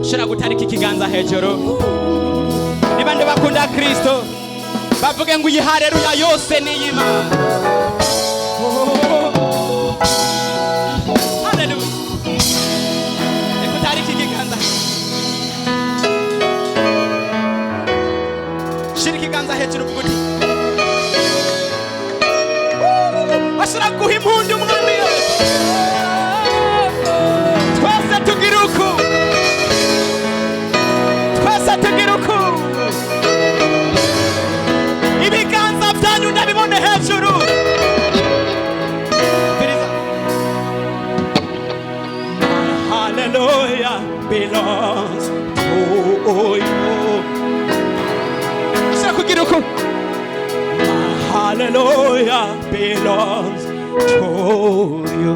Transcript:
shira gutarika ikiganza hejuru. Niba nde bakunda Kristo bavuge ngo iyi haleluya yose ni y'Imana. Haleluya. Ekutarika ikiganza. Shira ikiganza hejuru kuguti. Ashira guha impundu umwami Yesu. Twese tugira uku. Twese tugira uku. Ibiganza byanyu ndabibone hejuru. Hallelujah belongs to you. Ashira kugira uku. Hallelujah belongs to you.